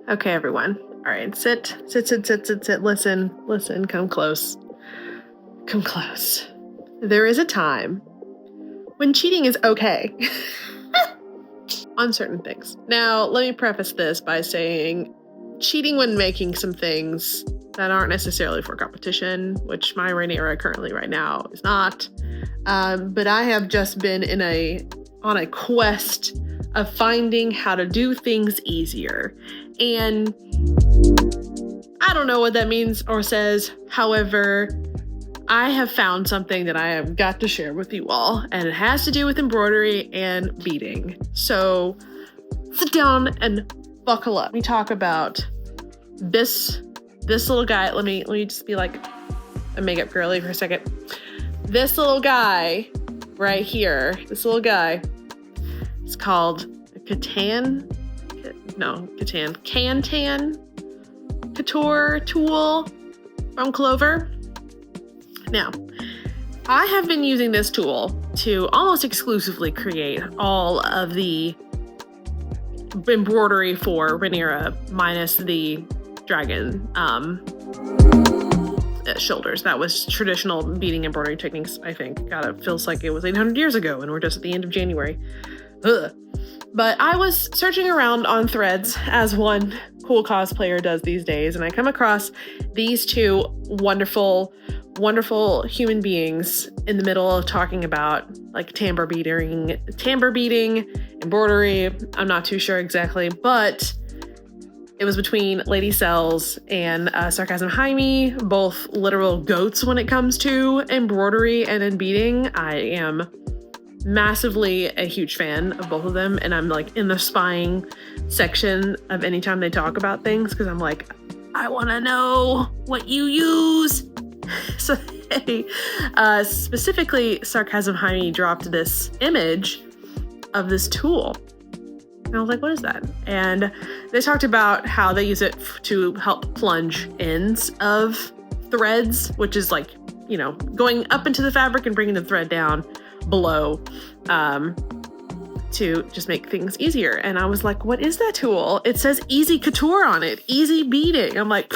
Okay, everyone. All right, sit, listen, come close. Come close. There is a time when cheating is okay on certain things. Now, let me preface this by saying cheating when making some things that aren't necessarily for competition, which my Rhaenyra currently right now is not. But I have just been on a quest of finding how to do things easier. And I don't know what that means or says. However, I have found something that I have got to share with you all, and it has to do with embroidery and beading. So sit down and buckle up. We talk about this little guy. Let me just be like a makeup girly for a second. This little guy right here, Kantan Couture tool from Clover. Now, I have been using this tool to almost exclusively create all of the embroidery for Rhaenyra minus the dragon shoulders. That was traditional beading embroidery techniques, I think. God, it feels like it was 800 years ago and we're just at the end of January. Ugh. But I was searching around on threads, as one cool cosplayer does these days, and I come across these two wonderful human beings in the middle of talking about like tambour beading, embroidery. I'm not too sure exactly, but it was between Lady Cells and Sarcasm Jaime, both literal goats when it comes to embroidery and in beading. I am massively a huge fan of both of them, and I'm like in the spying section of anytime they talk about things because I'm like, I want to know what you use. So specifically Sarcasm Jaime dropped this image of this tool. And I was like, what is that? And they talked about how they use it to help plunge ends of threads, which is like, you know, going up into the fabric and bringing the thread down below to just make things easier. And I was like, what is that tool? It says Easy Couture on it, easy beading. I'm like,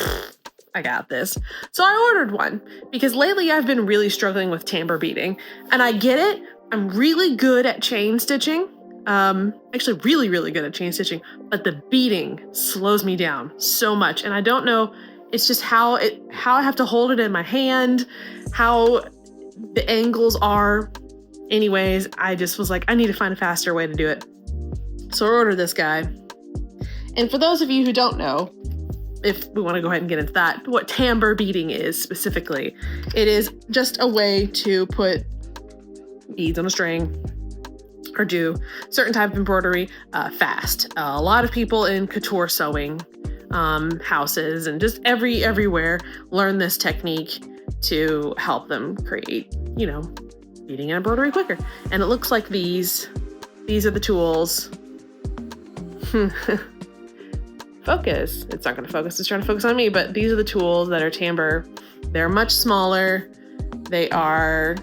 I got this. So I ordered one because lately I've been really struggling with tambour beading, and I get it. I'm really good at chain stitching. Actually really good at chain stitching, but the beading slows me down so much. And I don't know, it's just how I have to hold it in my hand, how the angles are. Anyways, I just was like, I need to find a faster way to do it. So I ordered this guy. And for those of you who don't know, if we want to go ahead and get into that, what tambour beading is specifically, it is just a way to put beads on a string or do certain type of embroidery fast. A lot of people in couture sewing houses and just everywhere learn this technique to help them create, you know, beading and embroidery quicker. And it looks like these are the tools. Focus. It's not going to focus. It's trying to focus on me, but these are the tools that are tambour. They're much smaller. They are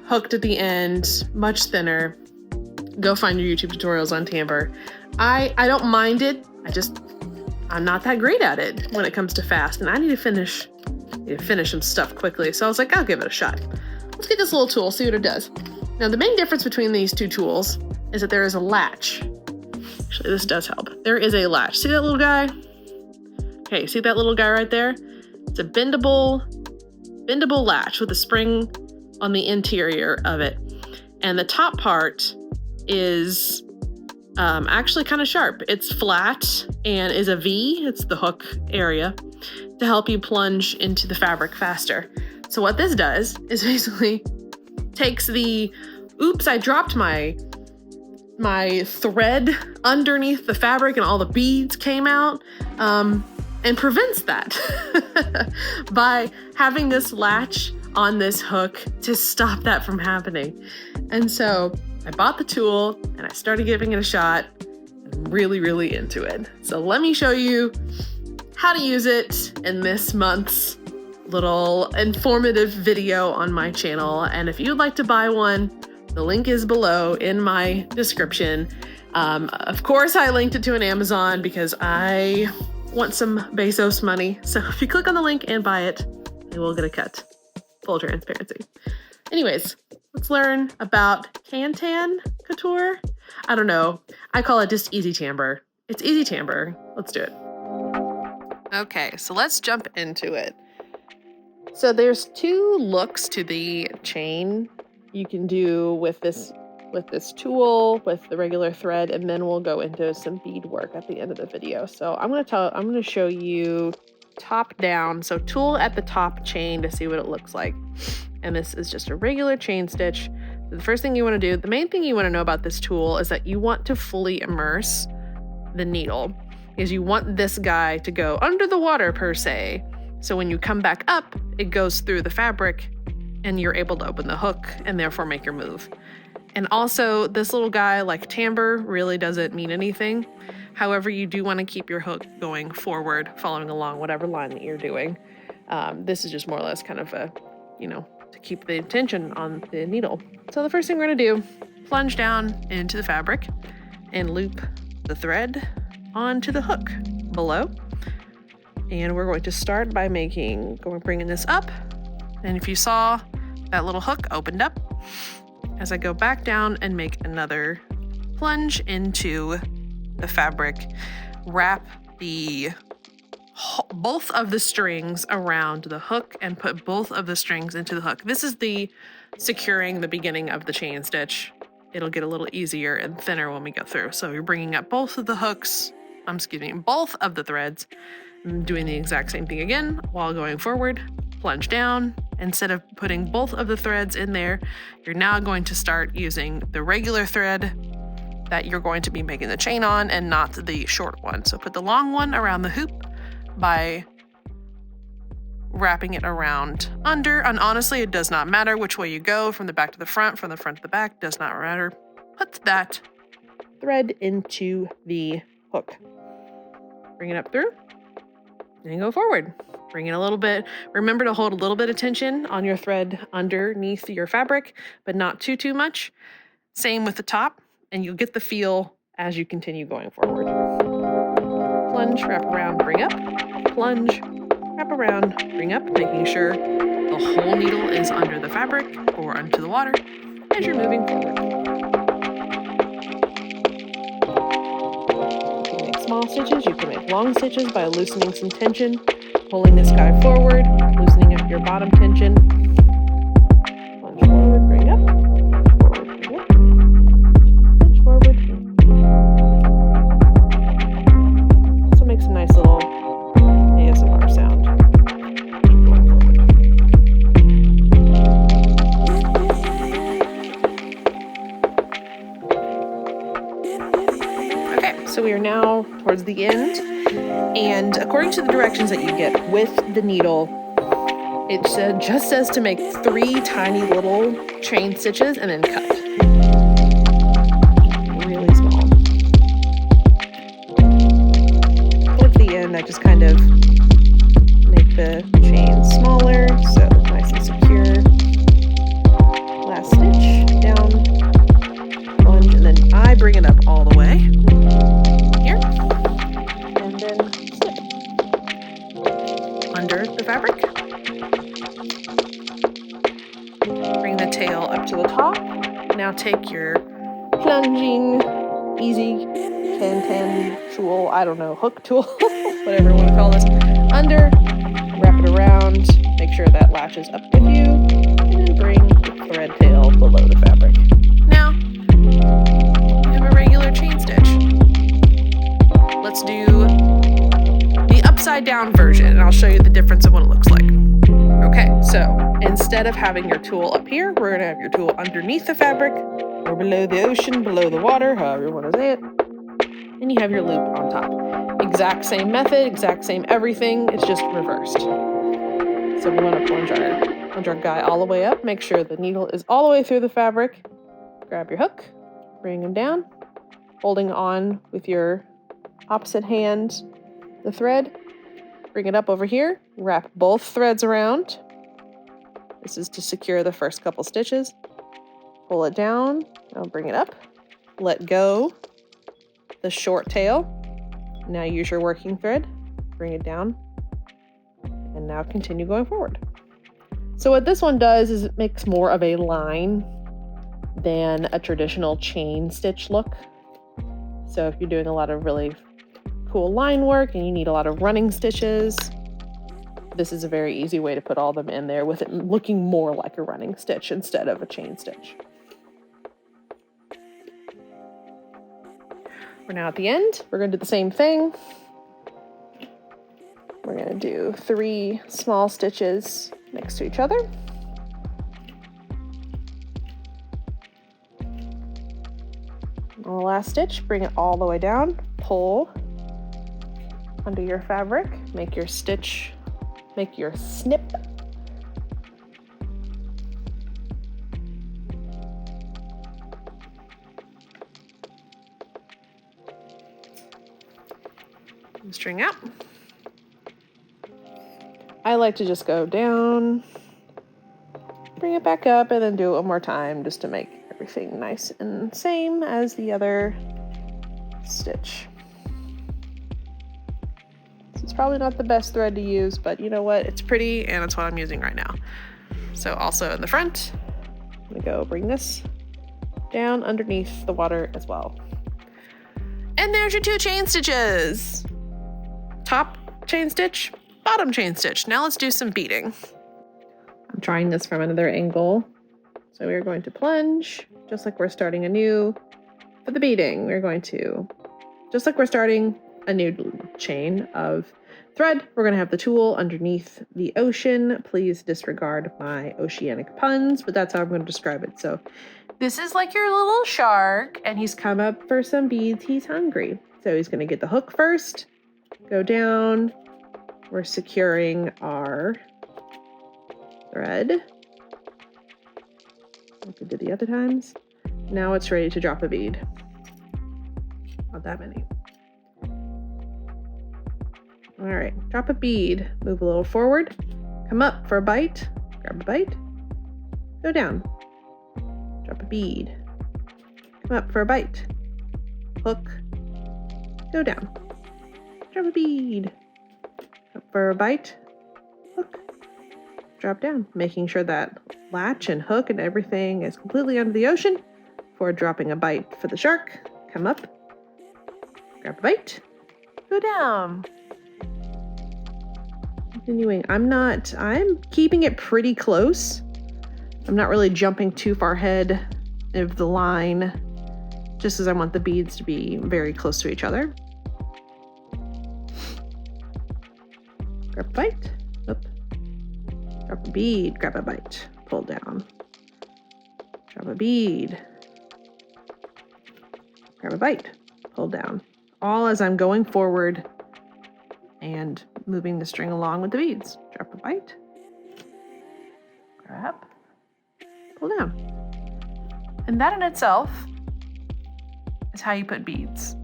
hooked at the end, much thinner. Go find your YouTube tutorials on tambour. I don't mind it. I'm not that great at it when it comes to fast, and I need to finish some stuff quickly. So I was like, I'll give it a shot. Let's get this little tool, see what it does. Now, the main difference between these two tools is that there is a latch. Actually, this does help. There is a latch. See that little guy? Okay, see that little guy right there? It's a bendable latch with a spring on the interior of it. And the top part is actually kind of sharp. It's flat and is a V. It's the hook area to help you plunge into the fabric faster. So what this does is basically takes the, oops, I dropped my thread underneath the fabric and all the beads came out, and prevents that by having this latch on this hook to stop that from happening. And so I bought the tool and I started giving it a shot. I'm really into it. So let me show you how to use it in this month's little informative video on my channel. And if you'd like to buy one, the link is below in my description. Of course, I linked it to an Amazon because I want some Bezos money. So if you click on the link and buy it, they will get a cut. Full transparency. Anyways, let's learn about Kantan Couture. I don't know. I call it just easy tambour. It's easy tambour. Let's do it. Okay, so let's jump into it. So there's two looks to the chain you can do with this tool, with the regular thread, and then we'll go into some bead work at the end of the video. So I'm gonna show you top down. So tool at the top chain to see what it looks like. And this is just a regular chain stitch. So the first thing you want to do, the main thing you want to know about this tool is that you want to fully immerse the needle, because you want this guy to go under the water per se. So when you come back up, it goes through the fabric and you're able to open the hook and therefore make your move. And also this little guy, like tambour, really doesn't mean anything. However, you do want to keep your hook going forward, following along whatever line that you're doing. This is just more or less kind of a, to keep the tension on the needle. So the first thing we're going to do, plunge down into the fabric and loop the thread onto the hook below. And we're going to start by bringing this up. And if you saw, that little hook opened up. As I go back down and make another plunge into the fabric, wrap both of the strings around the hook and put both of the strings into the hook. This is the securing the beginning of the chain stitch. It'll get a little easier and thinner when we go through. So you're bringing up both of the hooks, both of the threads, and doing the exact same thing again while going forward. Plunge down. Instead of putting both of the threads in there, you're now going to start using the regular thread that you're going to be making the chain on and not the short one. So put the long one around the hoop by wrapping it around under. And honestly, it does not matter which way you go, from the back to the front, from the front to the back, does not matter. Put that thread into the hook. Bring it up through and go forward. Bring it a little bit. Remember to hold a little bit of tension on your thread underneath your fabric, but not too much. Same with the top, and you'll get the feel as you continue going forward. Plunge, wrap around, bring up. Plunge, wrap around, bring up, making sure the whole needle is under the fabric or under the water as you're moving forward. You can make small stitches, you can make long stitches by loosening some tension, pulling this guy forward, loosening up your bottom tension. Plunge forward, bring up. Forward, bring up. Plunge forward. Also makes a nice little ASMR sound. Okay, so we are now towards the end. And according to the directions that you get with the needle, it just says to make 3 tiny little chain stitches and then cut. Really small. Towards the end, I just kind of make the chain smaller so it's nice and secure. Last stitch, down, plunge, and then I bring it up all the way. Here. And then slip under the fabric. Bring the tail up to the top. Now take your plunging, easy Kantan tool, hook tool, whatever you want to call this, under, wrap it around, make sure that latches up with you, and then bring the thread tail below the fabric. Now, you have a regular chain stitch. Let's do the upside down version, and I'll show you the difference of what it looks like. Okay, so instead of having your tool up here, we're going to have your tool underneath the fabric, or below the ocean, below the water, however you want to say it. And you have your loop on top. Exact same method, exact same everything, it's just reversed. So we want to plunge our guy all the way up, make sure the needle is all the way through the fabric. Grab your hook, bring him down, holding on with your opposite hand the thread, bring it up over here, wrap both threads around. This is to secure the first couple stitches. Pull it down, I'll bring it up, let go the short tail. Now use your working thread, bring it down, and now continue going forward. So what this one does is it makes more of a line than a traditional chain stitch look. So if you're doing a lot of really cool line work and you need a lot of running stitches, this is a very easy way to put all them in there with it looking more like a running stitch instead of a chain stitch. We're now at the end. We're going to do the same thing. We're going to do 3 small stitches next to each other. On the last stitch, bring it all the way down, pull under your fabric, make your snip. String out. I like to just go down, bring it back up, and then do it one more time just to make everything nice and same as the other stitch. This is probably not the best thread to use, but you know what? It's pretty and it's what I'm using right now. So also in the front, I'm gonna go bring this down underneath the water as well. And there's your 2 chain stitches. Top chain stitch, bottom chain stitch. Now let's do some beading. I'm trying this from another angle. So we're going to plunge, just like we're starting anew. For the beading, we're going to, just like we're starting a new chain of thread, we're going to have the tulle underneath the ocean. Please disregard my oceanic puns, but that's how I'm going to describe it. So this is like your little shark, and he's come up for some beads. He's hungry. So he's going to get the hook first, go down. We're securing our thread, like we did the other times. Now it's ready to drop a bead. Not that many. All right, drop a bead, move a little forward, come up for a bite, grab a bite, go down, drop a bead, come up for a bite, hook, go down, drop a bead, up for a bite, hook, drop down, making sure that latch and hook and everything is completely under the ocean before dropping a bite for the shark. Come up, grab a bite, go down. Continuing, I'm keeping it pretty close. I'm not really jumping too far ahead of the line, just as I want the beads to be very close to each other. Grab a bite, up, drop a bead, grab a bite, pull down, drop a bead, grab a bite, pull down, all as I'm going forward and moving the string along with the beads. Drop a bite, grab, pull down. And that in itself is how you put beads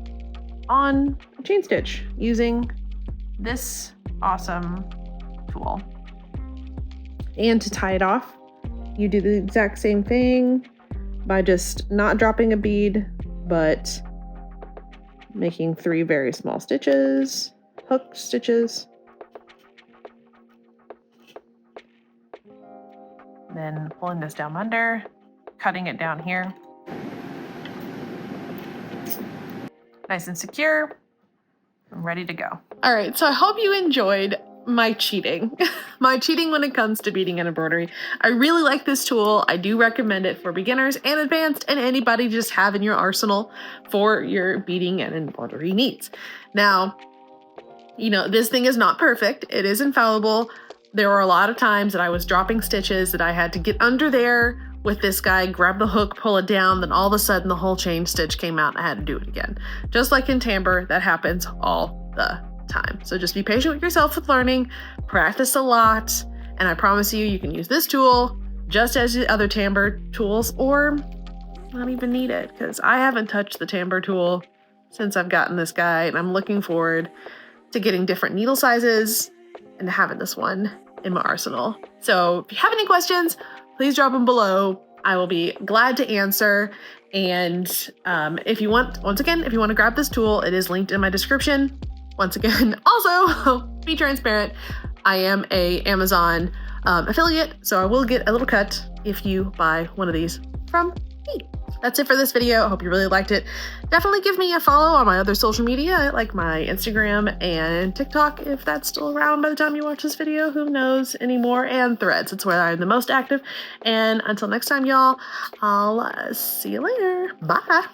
on a chain stitch using this awesome tool. And to tie it off, you do the exact same thing by just not dropping a bead, but making 3 very small stitches, hook stitches, then pulling this down under, cutting it down here. Nice and secure. I'm ready to go. All right, so I hope you enjoyed my cheating. My cheating when it comes to beading and embroidery. I really like this tool. I do recommend it for beginners and advanced and anybody to just have in your arsenal for your beading and embroidery needs. Now, you know, this thing is not perfect. It is infallible. There were a lot of times that I was dropping stitches that I had to get under there with this guy, grab the hook, pull it down, then all of a sudden the whole chain stitch came out and I had to do it again. Just like in tambour, that happens all the time. So just be patient with yourself with learning, practice a lot, and I promise you, you can use this tool just as the other tambour tools or not even need it, because I haven't touched the tambour tool since I've gotten this guy, and I'm looking forward to getting different needle sizes and having this one in my arsenal. So if you have any questions, please drop them below. I will be glad to answer. And if you want, once again, if you want to grab this tool, it is linked in my description. once again, also be transparent. I am a Amazon affiliate, so I will get a little cut if you buy one of these from me. That's it for this video. I hope you really liked it. Definitely give me a follow on my other social media, like my Instagram and TikTok, if that's still around by the time you watch this video. Who knows anymore? And Threads. It's where I'm the most active. And until next time, y'all, I'll see you later. Bye.